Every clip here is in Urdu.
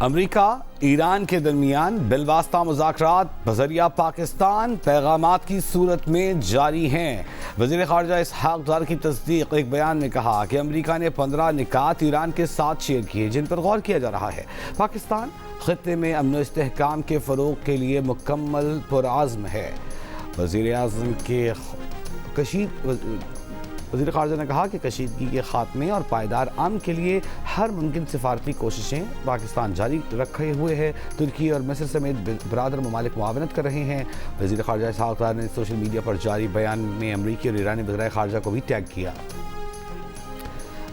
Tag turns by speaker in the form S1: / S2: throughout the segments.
S1: امریکا ایران کے درمیان بالواسطہ مذاکرات بذریعہ پاکستان پیغامات کی صورت میں جاری ہیں۔ وزیر خارجہ اسحاق ڈار کی تصدیق ایک بیان میں کہا کہ امریکا نے 15 نکات ایران کے ساتھ شیئر کیے جن پر غور کیا جا رہا ہے۔ پاکستان خطے میں امن و استحکام کے فروغ کے لیے مکمل پرعزم ہے۔ وزیر خارجہ نے کہا کہ کشیدگی کے خاتمے اور پائیدار امن کے لیے ہر ممکن سفارتی کوششیں پاکستان جاری رکھے ہوئے ہے۔ ترکی اور مصر سمیت برادر ممالک معاونت کر رہے ہیں۔ وزیر خارجہ اسحاق ڈار نے سوشل میڈیا پر جاری بیان میں امریکی اور ایرانی وزرائے خارجہ کو بھی ٹیگ کیا۔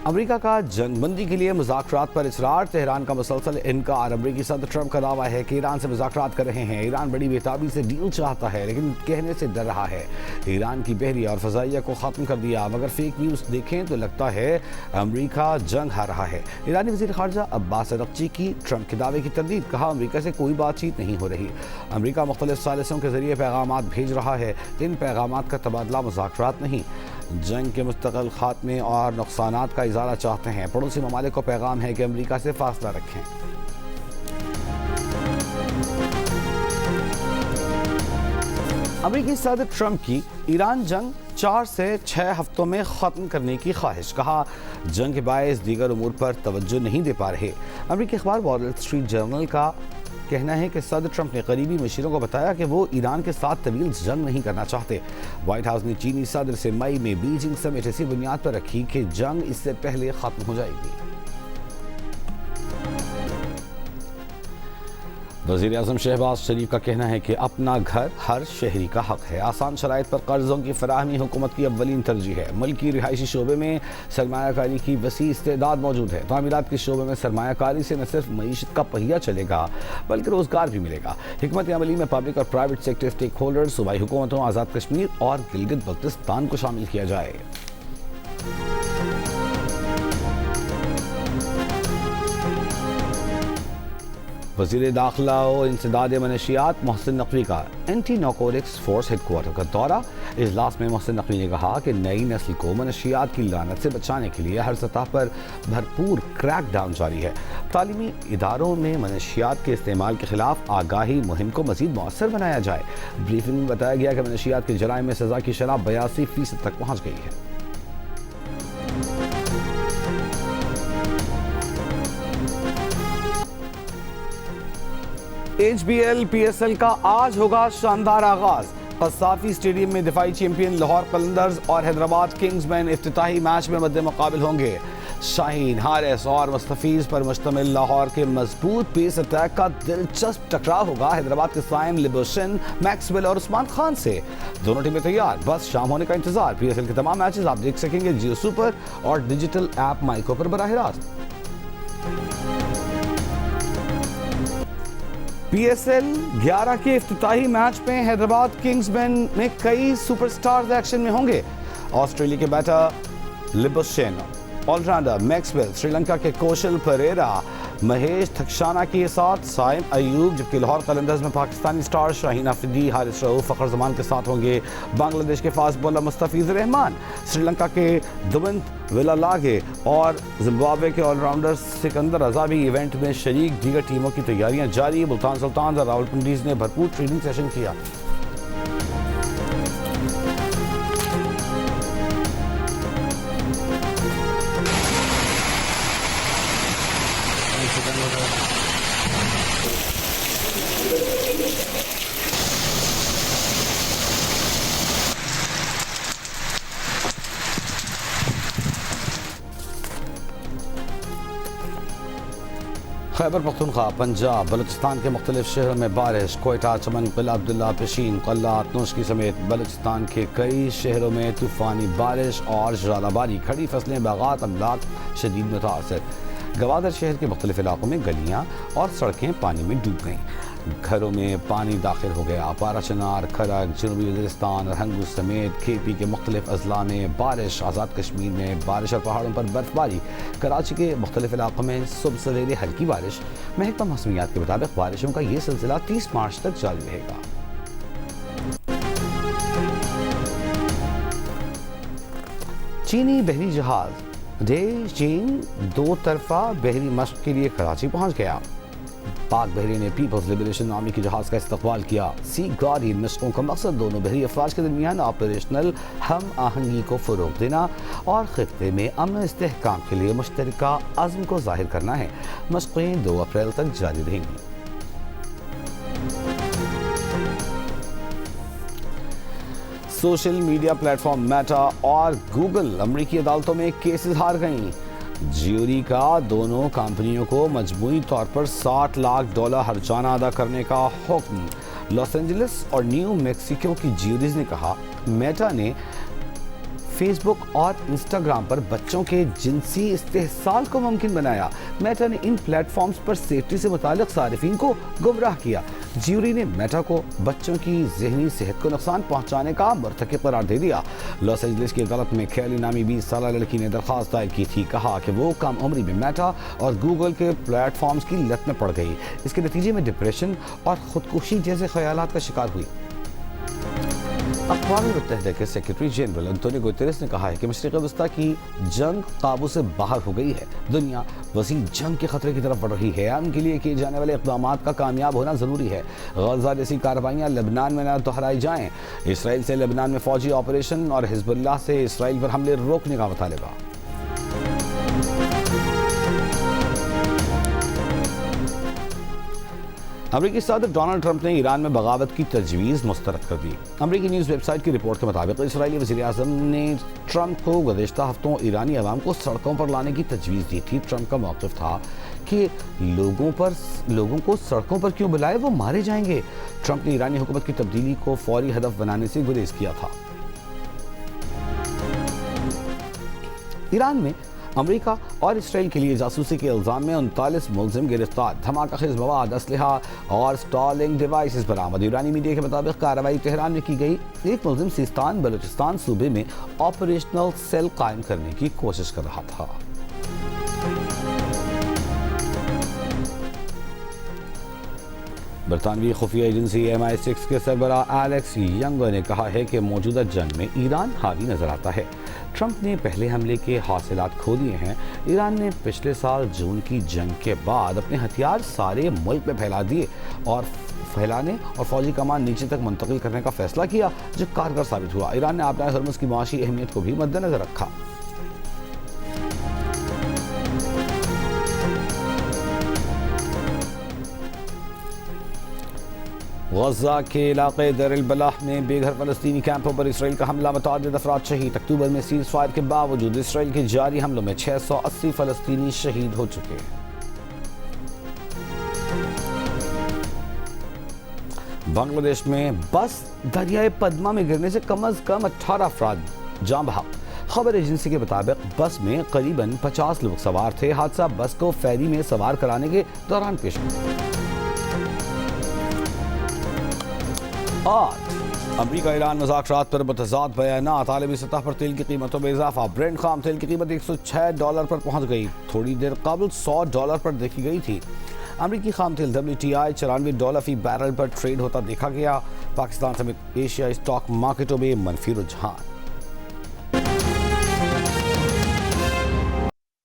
S1: امریکہ کا جنگ بندی کے لیے مذاکرات پر اصرار، تہران کا مسلسل انکار۔ امریکی صدر ٹرمپ کا دعویٰ ہے کہ ایران سے مذاکرات کر رہے ہیں۔ ایران بڑی بےتابی سے ڈیل چاہتا ہے لیکن کہنے سے ڈر رہا ہے۔ ایران کی بحریہ اور فضائیہ کو ختم کر دیا، مگر فیک نیوز دیکھیں تو لگتا ہے امریکہ جنگ ہار رہا ہے۔ ایرانی وزیر خارجہ عباس اراغچی کی ٹرمپ کے دعوے کی تردید، کہا امریکہ سے کوئی بات چیت نہیں ہو رہی۔ امریکہ مختلف ثالثوں کے ذریعے پیغامات بھیج رہا ہے، ان پیغامات کا تبادلہ مذاکرات نہیں۔ جنگ کے مستقل خاتمے اور نقصانات کا ازالہ چاہتے ہیں۔ پڑوسی ممالک کو پیغام ہے کہ امریکہ سے فاصلہ رکھیں۔ امریکی صدر ٹرمپ کی ایران جنگ 4 سے 6 ہفتوں میں ختم کرنے کی خواہش، کہا جنگ کے باعث دیگر امور پر توجہ نہیں دے پا رہے۔ امریکی اخبار وال اسٹریٹ جرنل کا کہنا ہے کہ صدر ٹرمپ نے قریبی مشیروں کو بتایا کہ وہ ایران کے ساتھ طویل جنگ نہیں کرنا چاہتے۔ وائٹ ہاؤس نے چینی صدر سے مئی میں بیجنگ سمیٹ اسی بنیاد پر رکھی کہ جنگ اس سے پہلے ختم ہو جائے گی۔ وزیر اعظم شہباز شریف کا کہنا ہے کہ اپنا گھر ہر شہری کا حق ہے۔ آسان شرائط پر قرضوں کی فراہمی حکومت کی اولین ترجیح ہے۔ ملکی رہائشی شعبے میں سرمایہ کاری کی وسیع استعداد موجود ہے۔ تعمیرات کے شعبے میں سرمایہ کاری سے نہ صرف معیشت کا پہیہ چلے گا بلکہ روزگار بھی ملے گا۔ حکمت عملی میں پبلک اور پرائیویٹ سیکٹر اسٹیک ہولڈرز، صوبائی حکومتوں، آزاد کشمیر اور گلگت بلتستان کو شامل کیا جائے۔ وزیر داخلہ و انسداد منشیات محسن نقوی کا anti narcotics force headquarter کا دورہ۔ اجلاس میں محسن نقوی نے کہا کہ نئی نسل کو منشیات کی لعنت سے بچانے کے لیے ہر سطح پر بھرپور کریک ڈاؤن جاری ہے۔ تعلیمی اداروں میں منشیات کے استعمال کے خلاف آگاہی مہم کو مزید مؤثر بنایا جائے۔ بریفنگ میں بتایا گیا کہ منشیات کے جرائم میں سزا کی شرح 82% تک پہنچ گئی ہے۔ HBL PSL کا آج ہوگا شاندار آغاز۔ قذافی اسٹیڈیم میں دفاعی چیمپئن لاہور قلندرز اور حیدرآباد کنگز مین افتتاحی میچ میں مد مقابل ہوں گے۔ شاہین، حارث اور مستفیض پر مشتمل لاہور کے مضبوط پیس اٹیک کا دلچسپ ٹکراؤ ہوگا حیدرآباد کے سائم لبوشن، میکسویل اور عثمان خان سے۔ دونوں ٹیمیں تیار، بس شام ہونے کا انتظار۔ PSL کے تمام میچز آپ دیکھ سکیں گے جیو سپر اور ڈیجیٹل ایپ مائیکو پر براہ راست۔ PSL 11 کے افتتاحی میچ میں حیدرآباد کنگز مین میں کئی سپر سٹارز ایکشن میں ہوں گے۔ آسٹریلیا کے better Labuschagne, all rounder Maxwell, Sri Lanka کے کوشل پریرا، مہیش تھکشانہ کے ساتھ سائم ایوب، جبکہ لاہور قلندرز میں پاکستانی سٹار شاہین آفریدی، حارث رؤوف، فخر زمان کے ساتھ ہوں گے بنگلہ دیش کے فاسٹ بولر مستفیض رحمان، سری لنکا کے دونت ویلالاگے اور زمبابوے کے آل راؤنڈر سکندر رضا بھی ایونٹ میں شریک۔ دیگر ٹیموں کی تیاریاں جاری۔ ملتان سلطانز اور راولپنڈیز نے بھرپور ٹریننگ سیشن کیا۔ خیبر پختونخوا، پنجاب، بلوچستان کے مختلف شہروں میں بارش۔ کوئٹہ، چمن، قلعہ عبداللہ، پشین، قلعہ، نوشکی سمیت بلوچستان کے کئی شہروں میں طوفانی بارش اور ژالہ باری۔ کھڑی فصلیں، باغات، املاک شدید متاثر۔ گوادر شہر کے مختلف علاقوں میں گلیاں اور سڑکیں پانی میں ڈوب گئیں، گھروں میں پانی داخل ہو گیا۔ پارا چنار، کھرک، جنوبی وزیرستان اور ہنگو سمیت KP کے مختلف اضلاع میں بارش۔ آزاد کشمیر میں بارش اور پہاڑوں پر برف باری۔ کراچی کے مختلف علاقوں میں صبح سویرے ہلکی بارش۔ محکمہ موسمیات کے مطابق بارشوں کا یہ سلسلہ 30 مارچ تک جاری رہے گا۔ چینی بحری جہاز ڈے جینگ 2 طرفہ بحری مشق کے لیے کراچی پہنچ گیا۔ پاک بحری نے پیپلز لبریشن نامی کی جہاز کا استقبال کیا۔ سی گارڈین مشقوں کا مقصد دونوں بحری افواج کے درمیان آپریشنل ہم آہنگی کو فروغ دینا اور خطے میں امن و استحکام کے لیے مشترکہ عزم کو ظاہر کرنا ہے۔ مشقیں 2 اپریل تک جاری رہیں گی۔ Social media plate form meta اور گوگل امریکی عدالتوں میں کیسز ہار گئیں۔ جیوری کا دونوں کمپنیوں کو مجموعی طور پر $60 لاکھ ہرجانہ ادا کرنے کا حکم۔ لاس اینجلس اور نیو میکسیکو کی جیوریز نے کہا میٹا نے فیس بک اور انسٹاگرام پر بچوں کے جنسی استحصال کو ممکن بنایا۔ میٹا نے ان پلیٹ فارمز پر سیفٹی سے متعلق صارفین کو گمراہ کیا۔ جیوری نے میٹا کو بچوں کی ذہنی صحت کو نقصان پہنچانے کا مرتکب قرار دے دیا۔ لاس اینجلس کی عدالت میں کیلی نامی 20 سالہ لڑکی نے درخواست دائر کی تھی، کہا کہ وہ کم عمری میں میٹا اور گوگل کے پلیٹ فارمز کی لت میں پڑ گئی۔ اس کے نتیجے میں ڈپریشن اور خودکشی جیسے خیالات کا شکار ہوئی۔ اقوام متحدہ کے سیکرٹری جنرل انتونیو گوتریس نے کہا ہے کہ مشرق وسطیٰ کی جنگ قابو سے باہر ہو گئی ہے۔ دنیا وسیع جنگ کے خطرے کی طرف بڑھ رہی ہے۔ امن کے لیے کیے جانے والے اقدامات کا کامیاب ہونا ضروری ہے۔ غزہ جیسی کارروائیاں لبنان میں نہ دہرائی جائیں۔ اسرائیل سے لبنان میں فوجی آپریشن اور حزب اللہ سے اسرائیل پر حملے روکنے کا مطالبہ۔ امریکی صدر ڈونلڈ ٹرمپ نے ایران میں بغاوت کی تجویز مسترد کر دی۔ امریکی نیوز ویب سائٹ کی رپورٹ کے مطابق اسرائیلی وزیر اعظم نے ٹرمپ کو گزشتہ ہفتوں ایرانی عوام کو سڑکوں پر لانے کی تجویز دی تھی۔ ٹرمپ کا موقف تھا کہ لوگوں کو سڑکوں پر کیوں بلائے، وہ مارے جائیں گے۔ ٹرمپ نے ایرانی حکومت کی تبدیلی کو فوری ہدف بنانے سے گریز کیا تھا۔ ایران میں امریکہ اور اسرائیل کے لیے جاسوسی کے الزام میں 39 ملزم گرفتار۔ دھماکہ خیز مواد، اسلحہ اور سٹالنگ ڈیوائسز برآمد۔ ایرانی میڈیا کے مطابق کارروائی تہران میں کی گئی۔ ایک ملزم سیستان بلوچستان صوبے میں آپریشنل سیل قائم کرنے کی کوشش کر رہا تھا۔ برطانوی خفیہ ایجنسی MI6 کے سربراہ ایلیکس ینگر نے کہا ہے کہ موجودہ جنگ میں ایران حاوی نظر آتا ہے۔ ٹرمپ نے پہلے حملے کے حاصلات کھو دیے ہیں۔ ایران نے پچھلے سال جون کی جنگ کے بعد اپنے ہتھیار سارے ملک میں پھیلا دیے اور فوجی کمان نیچے تک منتقل کرنے کا فیصلہ کیا، جو کارگر ثابت ہوا۔ ایران نے آبرائے ہرمز کی معاشی اہمیت کو بھی مد نظر رکھا۔ غزہ کے علاقے دیر البلح میں بے گھر فلسطینی کیمپوں پر اسرائیل کا حملہ، متعدد افراد شہید۔ اکتوبر میں سیز فائر کے باوجود اسرائیل کے جاری حملوں میں 680 فلسطینی شہید ہو چکے۔ بنگلہ دیش میں بس دریائے پدما میں گرنے سے کم از کم 18 افراد جاں بحق۔ خبر ایجنسی کے مطابق بس میں قریباً 50 لوگ سوار تھے۔ حادثہ بس کو فیری میں سوار کرانے کے دوران پیش آیا۔ آج امریکہ ایران مذاکرات پر متضاد بیانات۔ عالمی سطح پر تیل کی قیمتوں میں اضافہ۔ برنٹ خام تیل کی قیمت $106 پر پہنچ گئی، تھوڑی دیر قبل $100 پر دیکھی گئی تھی۔ امریکی خام تیل WTI $94 فی بیرل پر ٹریڈ ہوتا دیکھا گیا۔ پاکستان سمیت ایشیا اسٹاک مارکیٹوں میں منفی رجحان۔